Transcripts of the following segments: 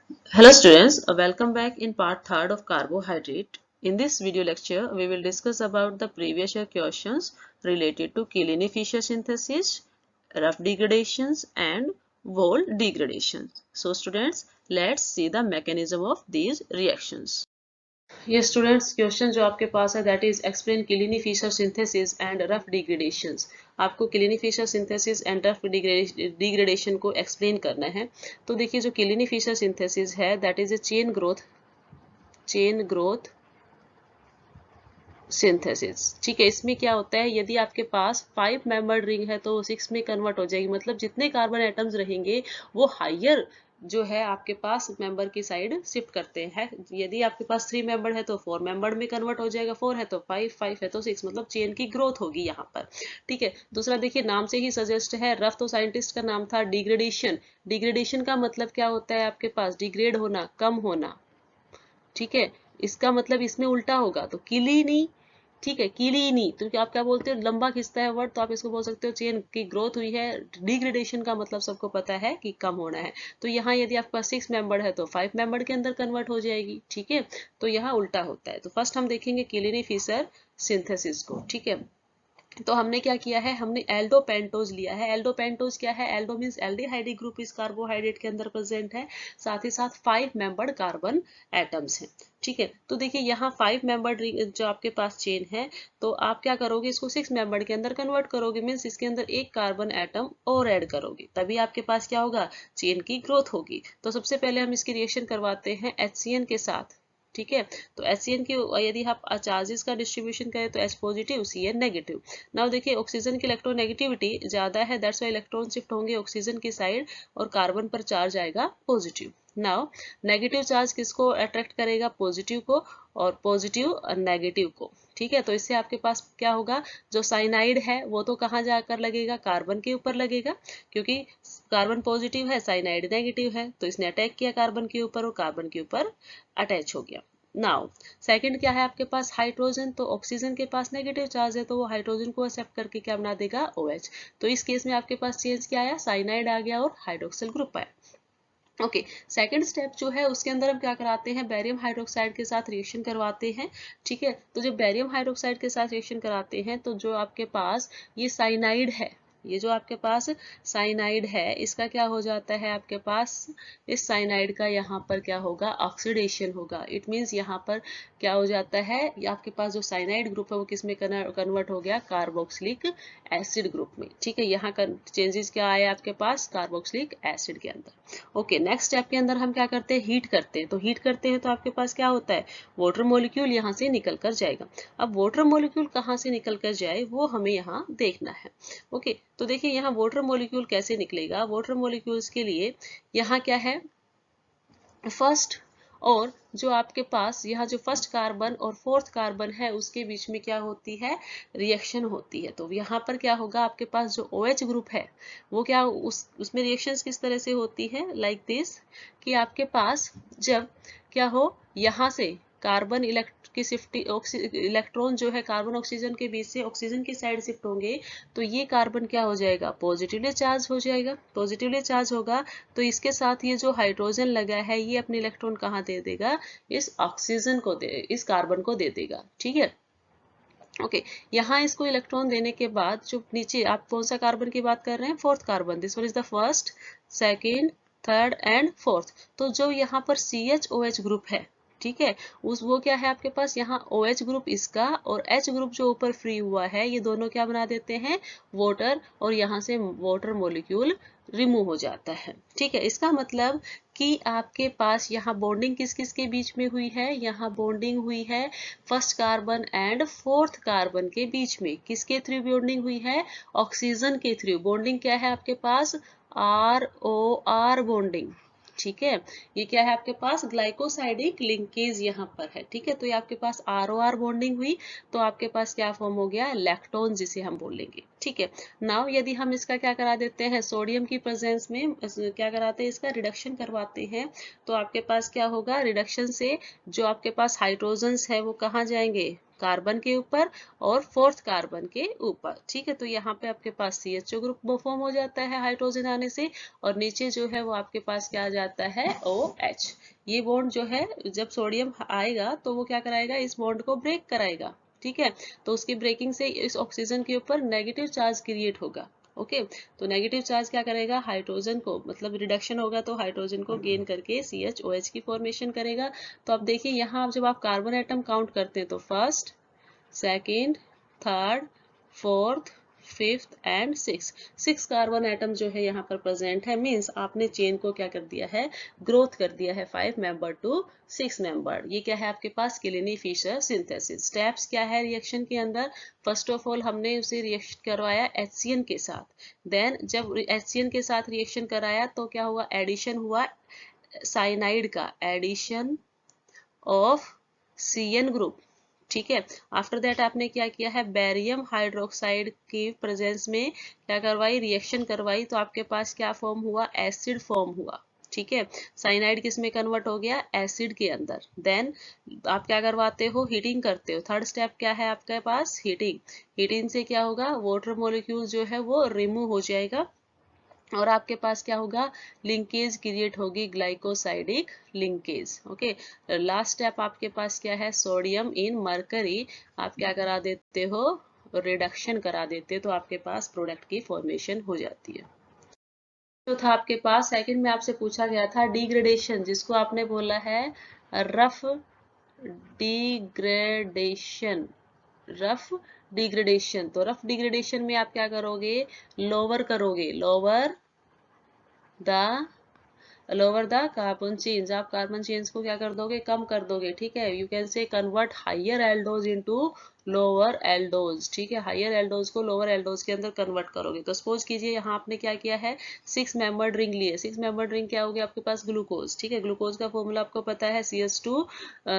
Hello students, welcome back in part 3rd of carbohydrate. In this video lecture, we will discuss about the previous year questions related to Kilini-Fischer synthesis, rough degradations and whole degradations. So students, let's see the mechanism of these reactions. ये students question जो आपके पास है that is explain Kiliani Fischer synthesis and Ruff degradations. आपको Kiliani Fischer synthesis and Ruff degradation को explain करना है। तो देखिए जो किलिनी फिशर सिंथेसिस है that is a chain growth synthesis. ठीक है, इसमें क्या होता है, यदि आपके पास 5 मेंबर्ड रिंग है तो 6 में कन्वर्ट हो जाएगी। मतलब जितने कार्बन एटम्स रहेंगे वो हायर जो है आपके पास मेंबर की साइड शिफ्ट करते हैं। यदि आपके पास 3 मेंबर है तो 4 मेंबर में कन्वर्ट हो जाएगा, 4 है तो 5, 5 है तो 6, मतलब चेन की ग्रोथ होगी यहाँ पर। ठीक है, दूसरा देखिए नाम से ही सजेस्ट है, रफ तो साइंटिस्ट का नाम था, डिग्रेडेशन, डिग्रेडेशन का मतलब क्या होता है आपके पास, डिग्रेड होना, कम होना। ठीक है, इसका मतलब इसमें उल्टा होगा तो किलिनी। ठीक है, किलिनी तो क्या आप क्या बोलते हो, लंबा खिंचता है वर्ड तो आप इसको बोल सकते हो चेन की ग्रोथ हुई है। डिग्रेडेशन का मतलब सबको पता है कि कम होना है। तो यहाँ यदि आपके पास 6 मेंबर है तो 5 मेंबर के अंदर कन्वर्ट हो जाएगी। ठीक है, तो यहाँ उल्टा होता है। तो फर्स्ट हम देखेंगे किलिनी फिशर सिंथेसिस को। ठीक है, तो हमने क्या किया है, हमने एल्डोपेंटोज लिया है। एल्डोपेंटोज क्या है, एल्डो मीन्स एल्डिहाइड ग्रुप इस कार्बोहाइड्रेट के अंदर प्रेजेंट है, साथ ही साथ 5 मेंबर्ड कार्बन एटम्स हैं। ठीक है, तो देखिए यहाँ 5 मेंबर्ड जो आपके पास चेन है, तो आप क्या करोगे, इसको 6 मेंबर्ड के अंदर कन्वर्ट करोगे, मीन्स इसके अंदर एक कार्बन एटम और ऐड करोगे, तभी आपके पास क्या होगा, चेन की ग्रोथ होगी। तो सबसे पहले हम इसकी रिएक्शन करवाते हैं HCN के साथ। ठीक है, तो HCN की यदि आप चार्जेस का डिस्ट्रीब्यूशन करें तो H positive, Cn negative. Now देखिए ऑक्सीजन की इलेक्ट्रोनेगेटिविटी ज्यादा है, दैट्स व्हाई इलेक्ट्रॉन शिफ्ट होंगे ऑक्सीजन की साइड और कार्बन पर चार्ज आएगा पॉजिटिव। नाउ नेगेटिव चार्ज किसको अट्रैक्ट करेगा, पॉजिटिव को, और पॉजिटिव नेगेटिव को। ठीक है, तो इससे आपके पास क्या होगा, जो साइनाइड है वो तो कहाँ जाकर लगेगा, कार्बन के ऊपर लगेगा, क्योंकि कार्बन पॉजिटिव है, साइनाइड नेगेटिव है, तो इसने अटैक किया कार्बन के ऊपर और कार्बन के ऊपर अटैच हो गया। नाउ सेकंड क्या है आपके पास, हाइड्रोजन। तो ऑक्सीजन के पास नेगेटिव चार्ज है तो वो हाइड्रोजन को एक्सेप्ट करके क्या बना देगा, OH। तो इस केस में आपके पास चेंज क्या आया, साइनाइड आ गया और हाइड्रोक्सिल ग्रुप आया। ओके, सेकंड स्टेप जो है उसके अंदर हम क्या कराते हैं, बेरियम हाइड्रोक्साइड के साथ रिएक्शन करवाते हैं। ठीक है, तो जब बेरियम हाइड्रोक्साइड के साथ रिएक्शन कराते हैं तो जो आपके पास ये साइनाइड है, ये जो आपके पास साइनाइड है इसका क्या हो जाता है आपके पास, इस साइनाइड का यहाँ पर क्या होगा, ऑक्सीडेशन होगा। इट मीन्स यहाँ पर क्या हो जाता है, आपके पास जो साइनाइड ग्रुप है वो किस में कन्वर्ट हो गया, कार्बोक्सिलिक एसिड ग्रुप में। ठीक है, यहाँ का चेंजेस क्या आया आपके पास, कार्बोक्सिलिक एसिड के अंदर। ओके, नेक्स्ट स्टेप के अंदर हम क्या करते हैं, हीट करते हैं। तो हीट करते हैं तो आपके पास क्या होता है, वाटर मॉलिक्यूल यहाँ से निकल कर जाएगा। अब वाटर मॉलिक्यूल कहाँ से निकल कर जाए वो हमें यहाँ देखना है। ओके, तो देखिए यहाँ वाटर मॉलिक्यूल कैसे निकलेगा, वाटर मॉलिक्यूल्स के लिए यहाँ क्या है, फर्स्ट, और जो आपके पास यहाँ जो फर्स्ट कार्बन और फोर्थ कार्बन है उसके बीच में क्या होती है, रिएक्शन होती है। तो यहाँ पर क्या होगा, आपके पास जो OH ग्रुप है वो क्या उसमें रिएक्शंस किस तरह से होती है, लाइक दिस, कि आपके पास जब क्या हो, यहाँ से कार्बन की शिफ्ट, इलेक्ट्रॉन जो है कार्बन ऑक्सीजन के बीच से ऑक्सीजन की साइड शिफ्ट होंगे, तो ये कार्बन क्या हो जाएगा, पॉजिटिवली चार्ज हो जाएगा। पॉजिटिवली चार्ज होगा तो इसके साथ ये जो हाइड्रोजन लगा है ये अपने इलेक्ट्रॉन कहाँ दे देगा, इस ऑक्सीजन को दे, इस कार्बन को दे देगा। ठीक है, ओके, यहाँ इसको इलेक्ट्रॉन देने के बाद जो नीचे आप कौन सा कार्बन की बात कर रहे हैं, fourth carbon, this one is the first, second, third and fourth. तो जो यहाँ पर CHOH ग्रुप है, ठीक है, उस वो क्या है आपके पास, यहाँ OH ग्रुप इसका और H ग्रुप जो ऊपर फ्री हुआ है ये दोनों क्या बना देते हैं, वाटर, और यहाँ से वाटर मॉलिक्यूल रिमूव हो जाता है। ठीक है, इसका मतलब कि आपके पास यहाँ बॉन्डिंग किस किस के बीच में हुई है, यहाँ बॉन्डिंग हुई है first carbon and fourth carbon के बीच में। किसके थ्रू बॉन्डिंग हुई है, ऑक्सीजन के थ्रू। बॉन्डिंग क्या है आपके पास, ROR बॉन्डिंग। ठीक है, ये क्या है आपके पास, ग्लाइकोसाइडिक लिंकेज यहाँ पर है। ठीक है, तो ये आपके पास ROR बॉन्डिंग हुई तो आपके पास क्या फॉर्म हो गया, लैक्टोन जिसे हम बोलेंगे। ठीक है, नाउ यदि हम इसका क्या करा देते हैं, सोडियम की प्रेजेंस में क्या कराते हैं, इसका रिडक्शन करवाते हैं, तो आपके पास क्या होगा, रिडक्शन से जो आपके पास हाइड्रोजन्स है वो कहाँ जाएंगे, कार्बन के ऊपर और फोर्थ कार्बन के ऊपर, ठीक है। तो यहाँ पे आपके पास CHO ग्रुप फॉर्म हो जाता है हाइड्रोजन आने से, और नीचे जो है वो आपके पास क्या आ जाता है OH। ये बॉन्ड जो है जब सोडियम आएगा तो वो क्या कराएगा, इस बॉन्ड को ब्रेक कराएगा, ठीक है। तो उसकी ब्रेकिंग से इस ऑक्सीजन के ऊपर नेगेटिव चार्ज क्रिएट होगा। ओके, तो नेगेटिव चार्ज क्या करेगा, हाइड्रोजन को, मतलब रिडक्शन होगा तो हाइड्रोजन को गेन करके CHOH की फॉर्मेशन करेगा। तो अब देखिए यहाँ जब आप कार्बन एटम काउंट करते हैं तो first, second, third, fourth, fifth and six carbon atom जो है यहाँ पर प्रेजेंट है। मींस आपने चेन को क्या कर दिया है, ग्रोथ कर दिया है 5 मेंबर टू 6 मेंबर। ये क्या है आपके पास, किलिनी फिशर सिंथेसिस। स्टेप्स क्या है रिएक्शन के अंदर, फर्स्ट ऑफ ऑल हमने उसे रिएक्शन करवाया HCN के साथ। देन जब HCN के साथ रिएक्शन कराया तो क्या हुआ, एडिशन हुआ साइनाइड का, एडिशन ऑफ CN ग्रुप, ठीक है। आफ्टर दैट आपने क्या किया है, बेरियम हाइड्रोक्साइड की प्रेजेंस में क्या करवाई, रिएक्शन करवाई, तो आपके पास क्या फॉर्म हुआ, एसिड फॉर्म हुआ, ठीक है। साइनाइड किस में कन्वर्ट हो गया, एसिड के अंदर। देन आप क्या करवाते हो, हीटिंग करते हो। थर्ड स्टेप क्या है आपके पास, हीटिंग। हीटिंग से क्या होगा, वाटर मॉलिक्यूल जो है वो रिमूव हो जाएगा और आपके पास क्या होगा, लिंकेज क्रिएट होगी, glycosidic linkage. Okay, last step आपके पास क्या है, सोडियम इन मरकरी आप क्या करा देते हो, रिडक्शन करा देते हो, तो आपके पास प्रोडक्ट की फॉर्मेशन हो जाती है। तो था आपके पास सेकंड में आपसे पूछा गया था डिग्रेडेशन, जिसको आपने बोला है रफ डिग्रेडेशन। रफ डिग्रेडेशन, तो रफ डिग्रेडेशन में आप क्या करोगे, लोअर करोगे, लोअर द कार्बन चेन्स। आप कार्बन चेन्स को क्या कर दोगे, कम कर दोगे, ठीक है। You can say convert higher aldose into lower aldose, ठीक है। हाइयर एल्डोज को लोअर एल्डोज के अंदर कन्वर्ट करोगे। तो सपोज कीजिए यहाँ आपने क्या किया है, 6 मेंबर्ड रिंग लिए। 6 मेंबर्ड रिंग क्या होगी आपके पास, ग्लूकोज, ठीक है। ग्लूकोज का फॉर्मूला आपको पता है CH2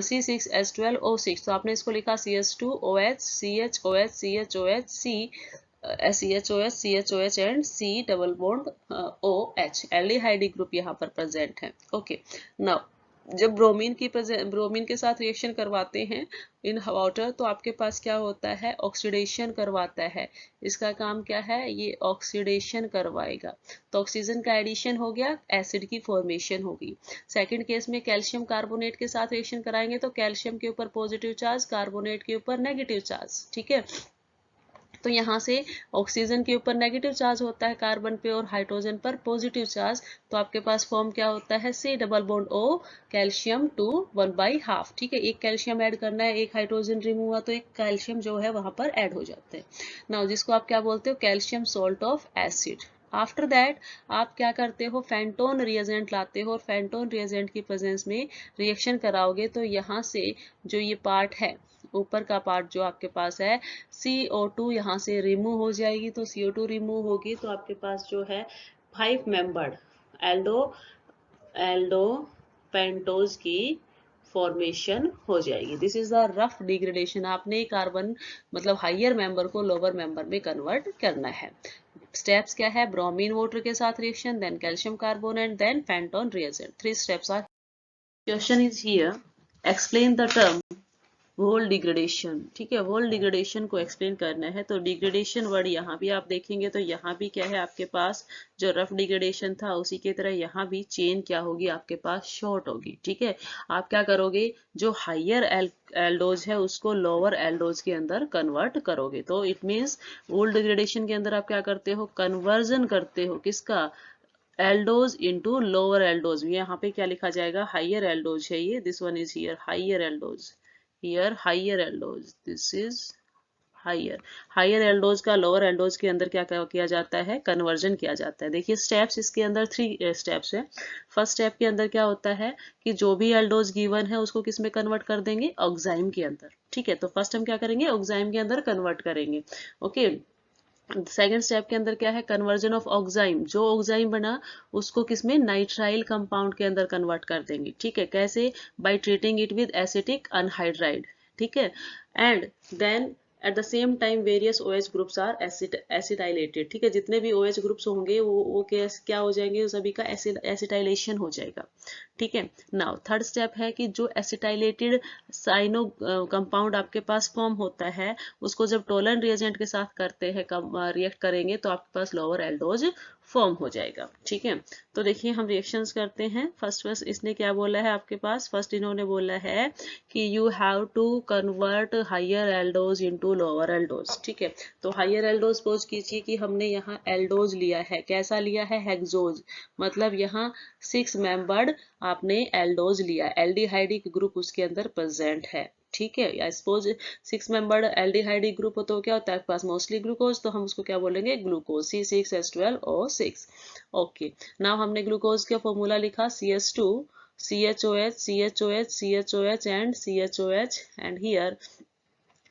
C6H12O6। तो आपने इसको लिखा CH2OH CHOH CHOH C CHOH CHOH and C double bond OH, aldehyde group यहाँ पर प्रेजेंट है। ओके, नाउ जब ब्रोमीन के साथ रिएक्शन करवाते हैं इन वाटर, तो आपके पास क्या होता है, ऑक्सीडेशन करवाता है। इसका काम क्या है, ये ऑक्सीडेशन करवाएगा। तो ऑक्सीजन का एडिशन हो गया, एसिड की फॉर्मेशन होगी। सेकंड केस में कैल्शियम कार्बोनेट के साथ रिएक्शन कराएंगे तो कैल्शियम के ऊपर पॉजिटिव चार्ज, कार्बोनेट के ऊपर नेगेटिव चार्ज, ठीक है। तो यहाँ से ऑक्सीजन के ऊपर नेगेटिव चार्ज होता है कार्बन पे और हाइड्रोजन पर पॉजिटिव चार्ज। तो आपके पास फॉर्म क्या होता है, C double bond O calcium 2 1/2, ठीक है। एक कैल्शियम ऐड करना है, एक हाइड्रोजन रिमूव हुआ तो एक कैल्शियम जो है वहां पर ऐड हो जाता है। नाउ जिसको आप क्या बोलते हो, calcium salt of acid. After that आप क्या करते हो, फेंटोन रिएजेंट लाते हो और फेंटोन रिएजेंट की प्रेजेंस में रिएक्शन कराओगे तो यहाँ से जो ये पार्ट है, ऊपर का पार्ट जो आपके पास है, CO2 यहाँ से रिमूव हो जाएगी। तो CO2 रिमूव होगी तो आपके पास जो है 5 मेंबर्ड एल्डो एल्डो पेंटोज की फॉर्मेशन हो जाएगी। This is the Ruff degradation. आपने कार्बन मतलब हाइयर मेंबर को लोअर मेंबर में कन्वर्ट करना है। स्टेप्स क्या है, ब्रोमीन वाटर के साथ reaction, then calcium carbonate, then Fenton reagent. 3 steps are. Question is here, explain the term Wohl degradation, ठीक है। वोल डिग्रेडेशन को एक्सप्लेन करना है। तो डिग्रेडेशन वर्ड यहाँ भी आप देखेंगे तो यहाँ भी क्या है आपके पास, जो रफ डिग्रेडेशन था उसी की तरह यहाँ भी चेन क्या होगी आपके पास, शॉर्ट होगी, ठीक है। आप क्या करोगे, जो हाइयर एल्डोज है उसको लोअर एल्डोज के अंदर कन्वर्ट करोगे। तो इट मीन्स वोल डिग्रेडेशन के अंदर आप क्या करते हो, कन्वर्जन करते हो, किसका, एल्डोज इनटू लोअर एल्डोज। यहाँ पे क्या लिखा जाएगा, हाइयर एल्डोज है ये, this one is here higher aldose, here higher aldose, this is higher aldose का लोअर एल्डोज के अंदर क्या किया जाता है, कन्वर्जन किया जाता है। देखिए स्टेप्स इसके अंदर 3 स्टेप्स है। फर्स्ट स्टेप के अंदर क्या होता है कि जो भी एल्डोज गिवन है उसको किस में कन्वर्ट कर देंगे, ऑक्साइम के अंदर, ठीक है। तो फर्स्ट हम क्या करेंगे, ऑक्साइम के अंदर कन्वर्ट करेंगे। ओके, सेकेंड स्टेप के अंदर क्या है, कन्वर्जन ऑफ ऑक्साइम, जो ऑक्साइम बना उसको किसमें, नाइट्राइल कंपाउंड के अंदर कन्वर्ट कर देंगे, ठीक है। कैसे, by treating it with acetic anhydride, ठीक है। And then at the same time various OH groups are acetylated. ठीक है, जितने भी OH ग्रुप्स होंगे वो क्या हो जाएंगे, वो सभी का एसिटाइलेशन हो जाएगा। ठीक है, नाउ थर्ड स्टेप है कि जो एसिटाइलेटेड साइनो कंपाउंड आपके पास फॉर्म होता है, उसको जब टोलन रिएजेंट के साथ करते हैं, रिएक्ट करेंगे, तो आपके पास लोअर एल्डोज फॉर्म हो जाएगा। ठीक है, तो देखिए हम रिएक्शंस करते हैं। फर्स्ट इसने क्या बोला है आपके पास, फर्स्ट इन्होंने बोला है कि you have to convert higher aldose into lower aldose. ठीक है, तो हायर एल्डोज सपोज कीजिए कि हमने यहाँ एल्डोज लिया है, कैसा लिया है, हेक्सोज, मतलब यहाँ 6 मेंबर्ड आपने एल्डोज लिया, एल्डिहाइडिक ग्रुप उसके अंदर प्रेजेंट है। ठीक है, या सपोज 6 मेंबर्ड एल्डिहाइडिक ग्रुप हो तो क्या होता है आपके पास, मोस्टली ग्लूकोज, तो हम उसको क्या बोलेंगे, ग्लूकोज, C6H12O6। ओके, नाउ हमने ग्लूकोज का फॉर्मूला लिखा, CS2 CHOH CHOH CHOH and CHOH and here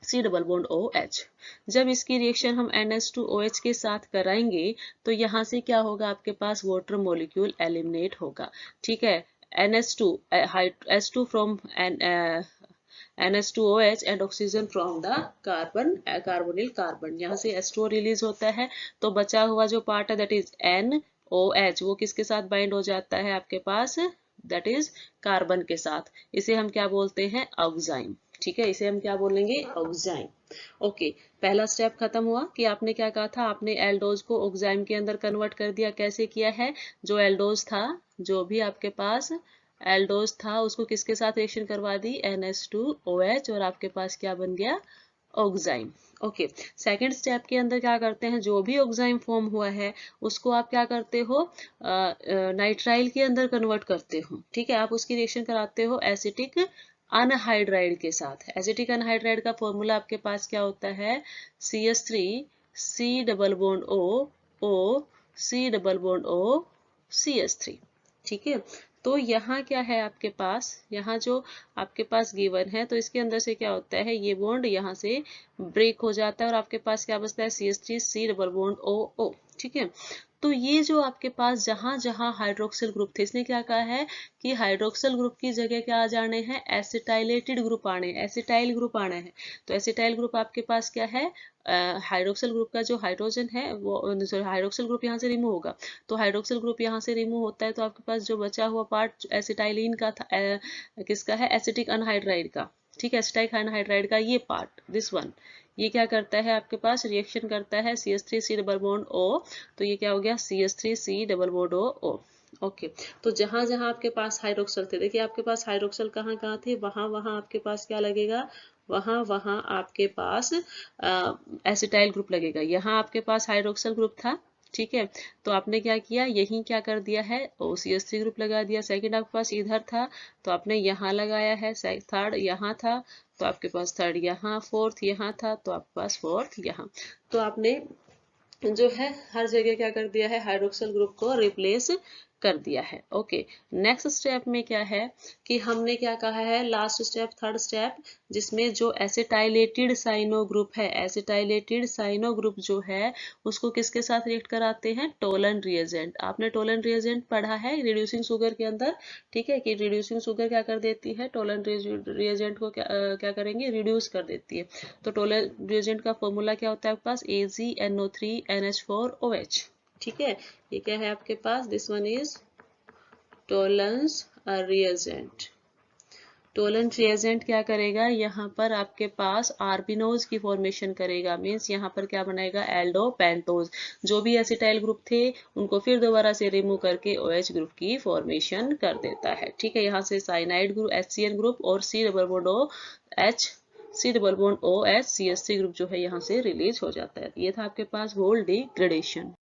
C double bond OH। जब इसकी रिएक्शन हम NH2OH के साथ कराएंगे तो यहाँ से क्या होगा, आपके पास वाटर मॉलिक्यूल एलिमिनेट होगा। ठीक है, NH2 H2 from NH2OH and oxygen from the carbonyl carbon, यहाँ से H2O रिलीज होता है, तो बचा हुआ जो पार्ट है दैट इज NOH, वो किसके साथ बाइंड हो जाता है आपके पास, दैट इज कार्बन के साथ। इसे हम क्या बोलते हैं, ऑक्साइम। ठीक है, इसे हम क्या बोलेंगे, ऑक्साइम। ओके, पहला स्टेप खत्म हुआ कि आपने क्या कहा था, आपने एल्डोज को ऑक्साइम के अंदर कन्वर्ट कर दिया। कैसे किया है, जो एल्डोज था, जो भी आपके पास एल्डोज था, उसको किसके साथ रिएक्शन करवा दी, NH2OH, और आपके पास क्या बन गया, ऑक्साइम। ओके, सेकेंड स्टेप के अंदर क्या करते हैं, जो भी ऑक्साइम फॉर्म हुआ है उसको आप क्या करते हो, नाइट्राइल के अंदर कन्वर्ट करते हो। ठीक है, आप उसकी रिएक्शन कराते हो एसिटिक अनहाइड्राइड के साथ। एसिटिक अनहाइड्राइड का फॉर्मूला आपके पास क्या होता है, CH3 C double bond O C double bond O CH3। ठीक है, तो यहाँ क्या है आपके पास, यहाँ जो आपके पास गिवन है, तो इसके अंदर से क्या होता है, ये बॉन्ड यहाँ से ब्रेक हो जाता है और आपके पास क्या बचता है, CH3 C double bond O। ठीक है, तो ये जो आपके पास जहां जहां हाइड्रोक्सिल ग्रुप थे, इसने क्या कहा है कि हाइड्रोक्सिल ग्रुप की जगह क्या आ जाने हैं, एसिटाइलेटेड ग्रुप आने हैं, एसिटाइल ग्रुप आना है। तो एसिटाइल ग्रुप आपके पास क्या है, हाइड्रोक्सिल ग्रुप का जो हाइड्रोजन है वो, हाइड्रोक्सिल ग्रुप यहाँ से रिमूव होगा, तो हाइड्रोक्सिल ग्रुप यहाँ से रिमूव होता है, तो आपके पास जो बचा हुआ पार्ट एसिटाइलिन का था, किसका है, एसिटिक अनहाइड्राइड का। ठीक है, एसिटाइक अनहाइड्राइड का ये पार्ट, दिस वन, ये क्या करता है आपके पास, रिएक्शन करता है CH3 C double bond O, तो ये क्या हो गया, CH3 C double bond O। Okay, तो जहां जहां आपके पास हाइड्रोक्सल थे, देखिए आपके पास हाइड्रोक्सल कहाँ कहाँ थे, वहां वहां आपके पास क्या लगेगा, वहां वहां आपके पास एसिटाइल ग्रुप लगेगा। यहाँ आपके पास हाइड्रोक्सल ग्रुप था, ठीक है, तो आपने क्या किया, यही क्या कर दिया है, OCH3 ग्रुप लगा दिया। सेकंड आपके पास इधर था तो आपने यहाँ लगाया है, थर्ड यहाँ था तो आपके पास थर्ड यहाँ, फोर्थ यहाँ था तो आपके पास फोर्थ यहाँ। तो आपने जो है हर जगह क्या कर दिया है, हाइड्रोक्सिल ग्रुप को रिप्लेस कर दिया है। ओके, नेक्स्ट स्टेप में क्या है कि हमने क्या कहा है, लास्ट स्टेप, थर्ड स्टेप, जिसमें जो एसिटाइलेटेड साइनो ग्रुप है, एसिटाइलेटेड साइनो ग्रुप जो है उसको किसके साथ रिएक्ट कराते हैं, टोलन रिएजेंट। आपने टोलन रिएजेंट पढ़ा है रिड्यूसिंग शुगर के अंदर। ठीक है, कि रिड्यूसिंग शुगर क्या कर देती है, टोलन रिएजेंट को क्या करेंगे, रिड्यूस कर देती है। तो टोलन रिएजेंट का फॉर्मूला क्या होता है आपके पास, AgNO3NH4OH। ठीक है, ये क्या है आपके पास, this one is Tollens reagent. Tollens reagent क्या करेगा, यहाँ पर आपके पास आर्बिनोज की फॉर्मेशन करेगा, मीन्स यहाँ पर क्या बनाएगा, एल्डो पेंटोज। जो भी एसिटाइल ग्रुप थे उनको फिर दोबारा से रिमूव करके OH ग्रुप की फॉर्मेशन कर देता है। ठीक है, यहाँ से साइनाइड ग्रुप HCN ग्रुप और C double bond OH C double bond OH CH3 group जो है यहाँ से रिलीज हो जाता है। ये था आपके पास गोल्ड डिग्रेडेशन।